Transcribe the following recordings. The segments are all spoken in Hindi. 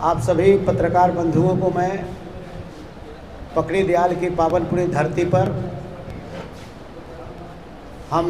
आप सभी पत्रकार बंधुओं को मैं पकड़ी दयाल की पावनपुरी धरती पर हम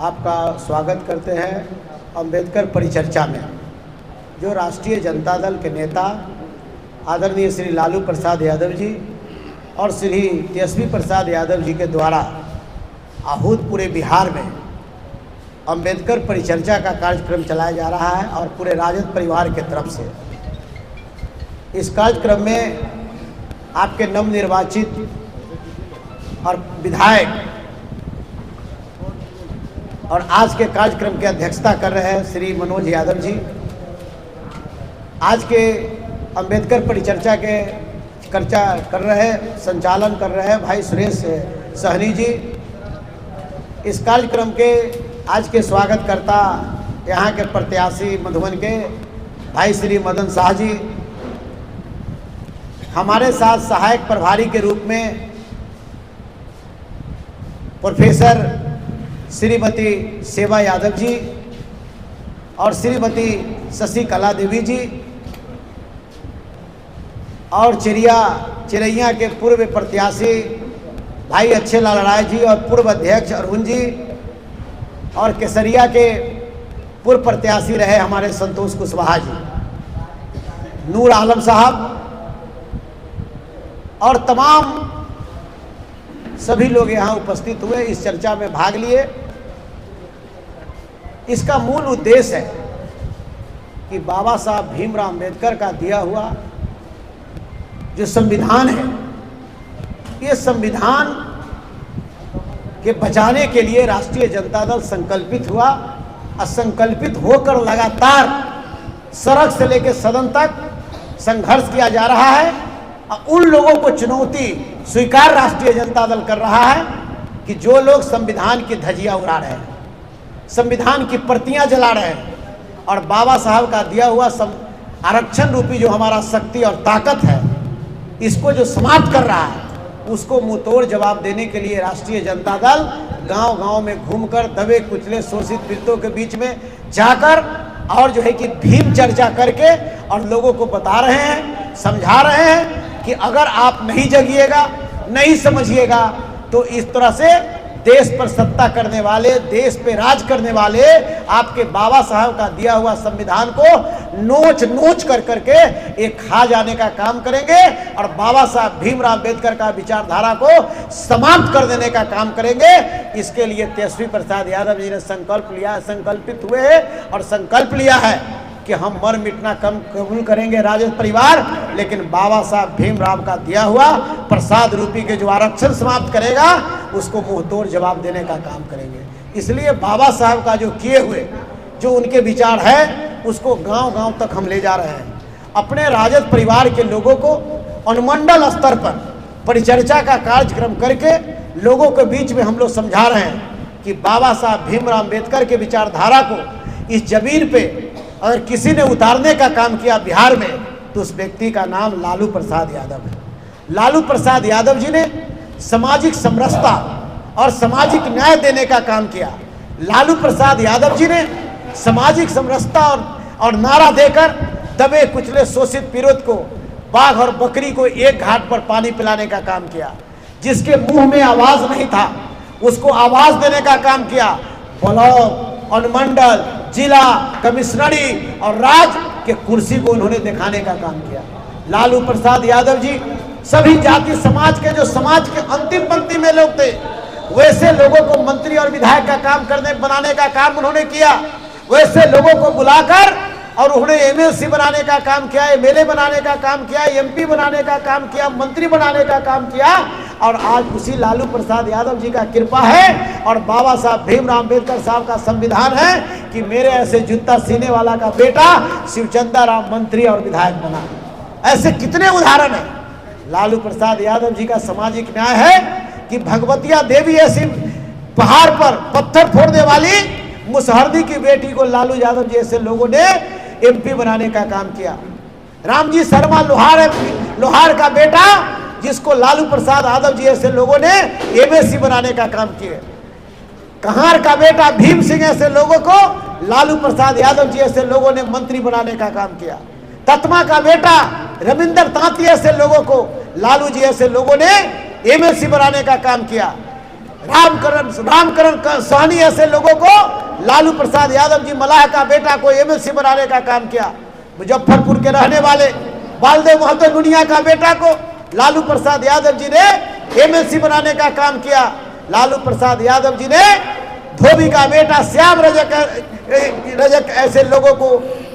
आपका स्वागत करते हैं अंबेडकर परिचर्चा में। जो राष्ट्रीय जनता दल के नेता आदरणीय श्री लालू प्रसाद यादव जी और श्री तेजस्वी प्रसाद यादव जी के द्वारा आहूत पूरे बिहार में अंबेडकर परिचर्चा का कार्यक्रम चलाया जा रहा है और पूरे राजद परिवार के तरफ से इस कार्यक्रम में आपके नवनिर्वाचित और विधायक और आज के कार्यक्रम की अध्यक्षता कर रहे हैं श्री मनोज यादव जी। आज के अंबेडकर परिचर्चा के चर्चा कर रहे संचालन कर रहे हैं भाई सुरेश सहनी जी। इस कार्यक्रम के आज के स्वागतकर्ता यहाँ के प्रत्याशी मधुबन के भाई श्री मदन शाह जी। हमारे साथ सहायक प्रभारी के रूप में प्रोफेसर श्रीमती सेवा यादव जी और श्रीमती शशिकला देवी जी और चिरैया के पूर्व प्रत्याशी भाई अच्छे लाल राय जी और पूर्व अध्यक्ष अरुण जी और केसरिया के पूर्व प्रत्याशी रहे हमारे संतोष कुशवाहा जी, नूर आलम साहब और तमाम सभी लोग यहाँ उपस्थित हुए, इस चर्चा में भाग लिए। इसका मूल उद्देश्य है कि बाबा साहब भीमराव अंबेडकर का दिया हुआ जो संविधान है, ये संविधान के बचाने के लिए राष्ट्रीय जनता दल संकल्पित हुआ। असंकल्पित होकर लगातार सड़क से लेकर सदन तक संघर्ष किया जा रहा है और उन लोगों को चुनौती स्वीकार राष्ट्रीय जनता दल कर रहा है कि जो लोग संविधान की धज्जियां उड़ा रहे हैं, संविधान की प्रतियां जला रहे हैं और बाबा साहब का दिया हुआ आरक्षण रूपी जो हमारा शक्ति और ताकत है, इसको जो समाप्त कर रहा है, उसको मुंहतोड़ जवाब देने के लिए राष्ट्रीय जनता दल गांव-गांव में घूमकर दबे कुचले शोषित पीड़ितों के बीच में जाकर और जो है कि भीम चर्चा करके और लोगों को बता रहे हैं, समझा रहे हैं कि अगर आप नहीं जगिएगा, नहीं समझिएगा तो इस तरह से देश पर सत्ता करने वाले, देश पे राज करने वाले आपके बाबा साहब का दिया हुआ संविधान को नोच नोच कर करके एक खा जाने का काम करेंगे और बाबा साहब भीमराव अंबेडकर का विचारधारा को समाप्त कर देने का काम करेंगे। इसके लिए तेजस्वी प्रसाद यादव जी ने संकल्पित हुए हैं और संकल्प लिया है कि हम मर मिटना कम कबूल करेंगे राजद परिवार, लेकिन बाबा साहब भीमराव का दिया हुआ प्रसाद रूपी के जो आरक्षण समाप्त करेगा उसको मुंहतोड़ जवाब देने का काम करेंगे। इसलिए बाबा साहब का जो किए हुए जो उनके विचार है उसको गांव-गांव तक हम ले जा रहे हैं। अपने राजद परिवार के लोगों को अनुमंडल स्तर पर परिचर्चा का कार्यक्रम करके लोगों के बीच में हम लोग समझा रहे हैं कि बाबा साहब भीमराव अंबेडकर के विचारधारा को इस जमीन पे अगर किसी ने उतारने का काम किया बिहार में तो उस व्यक्ति का नाम लालू प्रसाद यादव है। लालू प्रसाद यादव जी ने सामाजिक समरसता और सामाजिक न्याय देने का काम किया। लालू प्रसाद यादव जी ने सामाजिक समरसता और नारा देकर दबे कुचले शोषित पीड़ित को, बाघ और बकरी को एक घाट पर पानी पिलाने का काम किया। जिसके मुंह में आवाज नहीं था उसको आवाज देने का काम किया। ब्लॉक, अनुमंडल, जिला, कमिश्नरी और राज्य के कुर्सी को उन्होंने दिखाने का काम किया। लालू प्रसाद यादव जी सभी जाति समाज के जो समाज के अंतिम पंक्ति में लोग थे, वैसे लोगों को मंत्री और विधायक का काम बनाने का काम उन्होंने किया। वैसे लोगों को बुलाकर और उन्होंने एमएलसी बनाने का काम किया, एमएलए बनाने का काम किया, एमपी बनाने का काम किया, मंत्री बनाने का काम किया। और आज उसी लालू प्रसाद यादव जी का कृपा है और बाबा साहब भीमराव अंबेडकर साहब का संविधान है कि मेरे ऐसे जूता सीने वाला का बेटा शिवचंद्र राम मंत्री और विधायक बना। ऐसे कितने उदाहरण हैं। लालू प्रसाद यादव जी का सामाजिक न्याय है कि भगवतिया देवी ऐसी पहाड़ पर पत्थर फोड़ने वाली मुसहरदी की बेटी को लालू यादव जी ऐसे लोगों ने एमपी बनाने का काम किया। रामजी शर्मा लोहार का बेटा जिसको लालू प्रसाद यादव जी ऐसे लोगों ने एमएससी बनाने का काम किया। कहार का बेटा भीम सिंह ऐसे लोगों को लालू प्रसाद यादव जी ऐसे लोगों ने मंत्री बनाने का काम किया। तत्मा का बेटा रविंदर तांती ऐसे लोगों को, लालू जी ऐसे लोगों ने एमएलसी बनाने का काम किया। रामकरण साहनी ऐसे लोगों को, लालू प्रसाद यादव जी मलाह का बेटा को एमएलसी बनाने का काम किया। मुजफ्फरपुर के रहने वाले बालदेव महतो दुनिया का बेटा को लालू प्रसाद यादव जी ने एमएलसी बनाने का काम किया। लालू प्रसाद यादव जी ने धोबी का बेटा श्याम रजक ऐसे लोगों को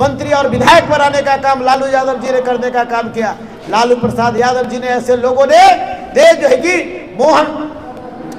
मंत्री और विधायक बनाने का काम लालू यादव जी ने करने का काम किया। लालू प्रसाद यादव जी ने ऐसे लोगों ने जो है कि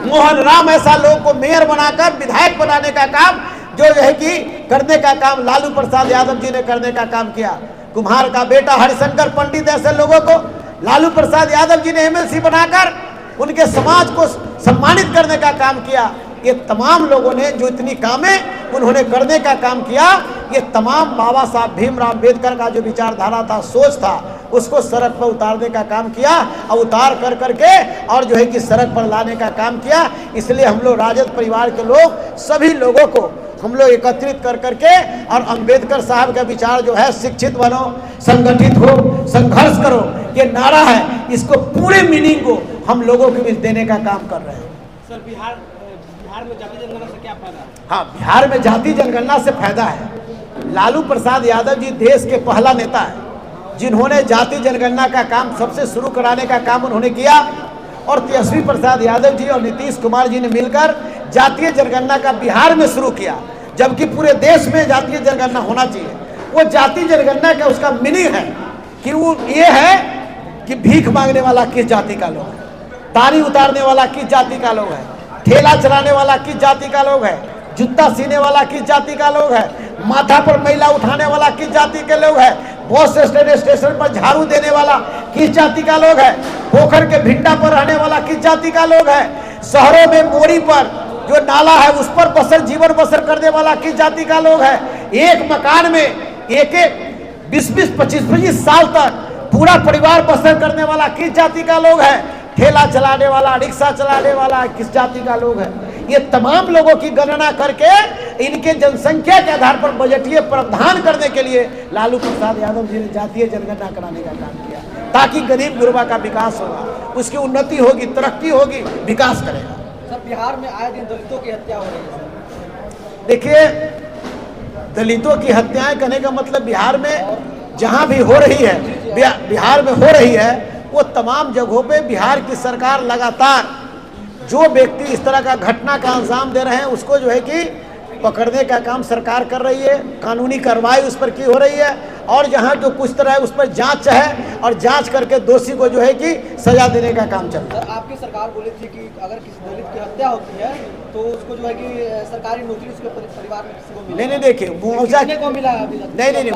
मोहन राम ऐसा लोगों को मेयर बनाकर विधायक बनाने का काम जो है कि करने का काम लालू प्रसाद यादव जी ने करने का काम किया। कुम्हार का बेटा हरिशंकर पंडित ऐसे लोगों को लालू प्रसाद यादव जी ने एमएलसी बनाकर उनके समाज को सम्मानित करने का काम किया। ये तमाम लोगों ने जो इतनी कामें उन्होंने करने का काम किया, ये तमाम बाबा साहब भीमराव अम्बेडकर का जो विचारधारा था, सोच था, उसको सड़क पर उतारने का काम किया और उतार कर करके और जो है कि सड़क पर लाने का काम किया। इसलिए हम लोग राजद परिवार के लोग सभी लोगों को हम लोग एकत्रित कर करके और अम्बेडकर साहब का विचार जो है शिक्षित बनो, संगठित हो, संघर्ष करो, ये नारा है, इसको पूरे मीनिंग को हम लोगों के बीच देने का काम कर रहे हैं। सर बिहार में जाति जनगणना से क्या फायदा? हाँ, बिहार में जाति जनगणना से फायदा है। लालू प्रसाद यादव जी देश के पहला नेता है जिन्होंने जाति जनगणना का काम सबसे शुरू कराने का काम उन्होंने किया और तेजस्वी प्रसाद यादव जी और नीतीश कुमार जी ने मिलकर जातीय जनगणना का बिहार में शुरू किया, जबकि पूरे देश में जातीय जनगणना होना चाहिए। वो जाति जनगणना का उसका मीनिंग है कि वो ये है कि भीख मांगने वाला किस जाति का लोग है, तारी उतारने वाला किस जाति का लोग है, ठेला चलाने वाला किस जाति का लोग है, जूता सीने वाला किस जाति का लोग है, माथा पर मैला उठाने वाला किस जाति के लोग है, बस स्टेशन पर झाड़ू देने वाला किस जाति का लोग है, पोखर के भिंडा पर रहने वाला किस जाति का लोग है, शहरों में मोड़ी पर जो नाला है उस पर जीवन बसर करने वाला किस जाति का लोग है, एक मकान में एक 20-20, 25-25 साल तक पूरा परिवार बसर करने वाला किस जाति का लोग है, ठेला चलाने वाला, रिक्शा चलाने वाला किस जाति का लोग है। ये तमाम लोगों की गणना करके इनके जनसंख्या के आधार पर बजटीय प्रावधान करने के लिए लालू प्रसाद यादव जी ने जातीय जनगणना कराने का काम किया, ताकि गरीब गुरबा का विकास होगा, उसकी उन्नति होगी, तरक्की होगी, विकास करेगा। सर बिहार में आए दिन दलितों की हत्या हो रही है। देखिए, दलितों की हत्याएं करने का मतलब बिहार में जहां भी हो रही है, बिहार में हो रही है, वो तमाम जगहों पे बिहार की सरकार लगातार जो व्यक्ति इस तरह का घटना का अंजाम दे रहे हैं उसको जो है कि पकड़ने का काम सरकार कर रही है, कानूनी कार्रवाई उस पर की हो रही है और जहां जो कुछ तरह है उस पर जांच है और जांच करके दोषी को जो है कि सजा देने का काम चल रहा है। आपकी सरकार बोली थी कि अगर किसी दलित की हत्या होती है तो उसको जो है कि सरकारी नौकरी उसके परिवार में किसी को मिले। नहीं, देखिए मुआवजा को मिला नहीं,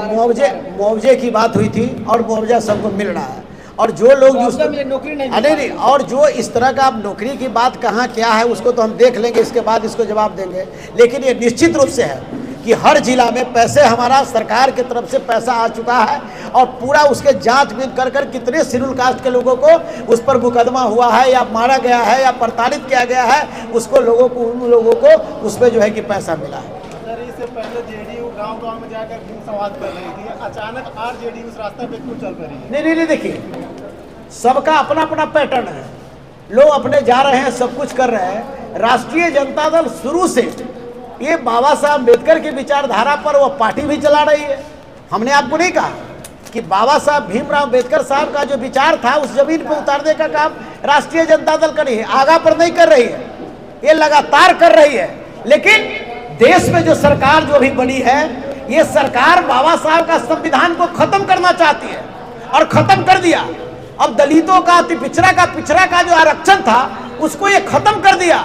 मुआवजे की बात हुई थी और मुआवजा सबको मिल रहा है और जो लोग नौकरी नहीं, और जो इस तरह का आप नौकरी की बात कहाँ क्या है उसको तो हम देख लेंगे, इसके बाद इसको जवाब देंगे। लेकिन ये निश्चित रूप से है कि हर जिला में पैसे हमारा सरकार की तरफ से पैसा आ चुका है और पूरा उसके जांच बीन कर कितने शेड्यूल कास्ट के लोगों को उस पर मुकदमा हुआ है या मारा गया है या प्रताड़ित किया गया है, उसको उन लोगों को उस पर जो है कि पैसा मिला है। इससे पहले जेडीयू गांव-गांव में जाकर संवाद कर रही थी, अचानक आरजेडी उस रास्ते पे क्यों चल रही है? नहीं, देखिए सबका अपना अपना पैटर्न है, लोग अपने जा रहे हैं, सब कुछ कर रहे हैं। राष्ट्रीय जनता दल शुरू से ये बाबा साहब अम्बेडकर की विचारधारा पर वो पार्टी भी चला रही है। हमने आपको नहीं कहा कि बाबा साहब भीमराव अम्बेडकर साहब का जो विचार था उस जमीन पर उतारने का काम राष्ट्रीय जनता दल कर रही है, आगा पर नहीं कर रही है, ये लगातार कर रही है। लेकिन देश में जो सरकार जो भी बनी है, ये सरकार बाबा साहब का संविधान को खत्म करना चाहती है और खत्म कर दिया। अब दलितों का, पिछड़ा का जो आरक्षण था उसको ये खत्म कर दिया,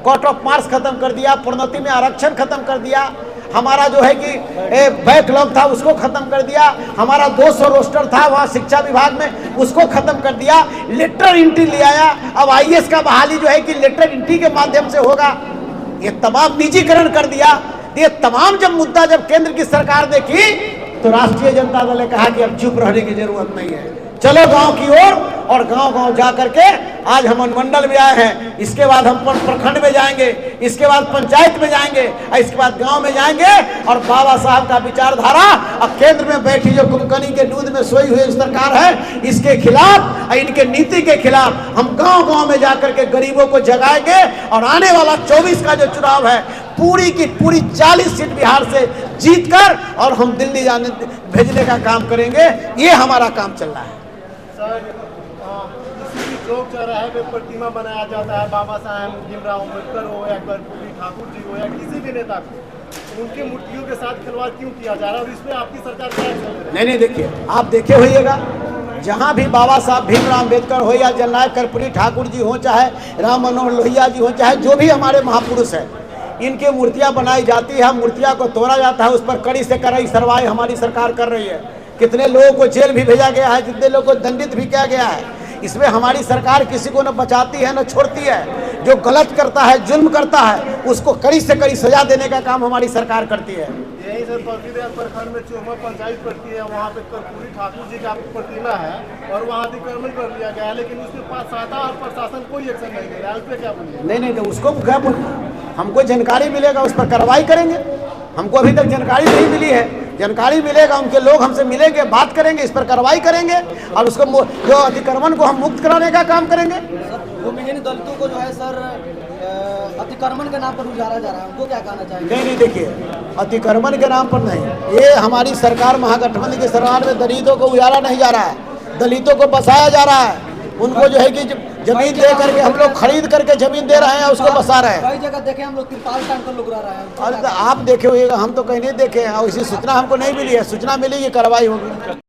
कोर्ट ऑफ मार्क्स खत्म कर दिया, प्रोन्नति में आरक्षण खत्म कर दिया, हमारा जो है कि बैकलॉग था उसको खत्म कर दिया, हमारा 200 रोस्टर था वहाँ शिक्षा विभाग में उसको खत्म कर दिया, लेटर एंट्री ले आया। अब आईएएस का बहाली जो है कि लेटर एंट्री के माध्यम से होगा, ये तमाम निजीकरण कर दिया। ये तमाम जब मुद्दा जब केंद्र की सरकार ने की तो राष्ट्रीय जनता दल ने कहा कि अब चुप रहने की जरूरत नहीं है, चलो गांव की ओर और गांव-गांव जा करके आज हम अनुमंडल में आए हैं, इसके बाद हम प्रखंड में जाएंगे, इसके बाद पंचायत में जाएंगे और इसके बाद गांव में जाएंगे और बाबा साहब का विचारधारा और केंद्र में बैठी जो कुंभकर्णी के दूध में सोई हुई सरकार है, इसके खिलाफ, इनके नीति के खिलाफ हम गांव-गांव में जाकर के गरीबों को जगाएंगे और आने वाला 24 का जो चुनाव है पूरी की पूरी 40 सीट बिहार से जीतकर और हम दिल्ली जाने भेजने का काम करेंगे। ये हमारा काम चल रहा है। सर, किसी भी चौक चौराहे पे प्रतिमा बनाया जाता है, बाबा साहब भीमराव अम्बेडकर हो या कर्पूरी ठाकुर जी हो या किसी भी नेता को, उनकी मूर्तियों के साथ खिलवाड़ क्यों किया जा रहा है और इसमें आपकी सरकार क्या एक्शन ले रही है? नहीं, देखिए, आप देखे होइएगा, जहाँ भी बाबा साहब भीमराव अम्बेडकर हो या जननायक कर्पूरी ठाकुर जी हो, चाहे राम मनोहर लोहिया जी हो, चाहे जो भी हमारे महापुरुष हैं, इनके मूर्तियां बनाई जाती है, मूर्तियां को तोड़ा जाता है, उस पर कड़ी से कड़ी कार्रवाई हमारी सरकार कर रही है। कितने लोगों को जेल भी भेजा गया है, कितने लोगों को दंडित भी किया गया है। इसमें हमारी सरकार किसी को न बचाती है न छोड़ती है। जो गलत करता है, जुल्म करता है, उसको कड़ी से कड़ी सजा देने का काम हमारी सरकार करती है। यही सर, पलकीदयाल प्रखंड में चोमा पंचायत पड़ती है, वहाँ पे कर्पूरी ठाकुर जी का प्रतिमा है और वहाँ अतिक्रमण कर लिया गया है, लेकिन उसके पास सहायता और प्रशासन कोई एक्शन नहीं ले रहा है, उस पर क्या बोलिए? नहीं, तो उसको क्या बोलना, हमको जानकारी मिलेगा उस पर कार्रवाई करेंगे। हमको अभी तक जानकारी नहीं मिली है, जानकारी मिलेगा, उनके लोग हमसे मिलेंगे, बात करेंगे, इस पर कार्रवाई करेंगे और उसको जो अतिक्रमण को हम मुक्त कराने का काम करेंगे। भूमिहीन दलितों को जो है सर अतिक्रमण के नाम पर उजारा जा रहा है, उनको क्या कहना चाहेंगे? नहीं, देखिए, अतिक्रमण के नाम पर नहीं, ये हमारी सरकार महागठबंधन की सरकार में दलितों को उजारा नहीं जा रहा है, दलितों को बसाया जा रहा है। उनको जो है कि जमीन दे करके हम लोग खरीद करके जमीन दे रहे हैं, उसको बसा रहे हैं। कई जगह देखे हम लोग तिरपाल टांग कर लोग रह रहे हैं। अरे आप देखे होइएगा, हम तो कहीं नहीं देखे हैं और इसी सूचना हमको नहीं मिली है। सूचना मिली, ये कार्रवाई होगी।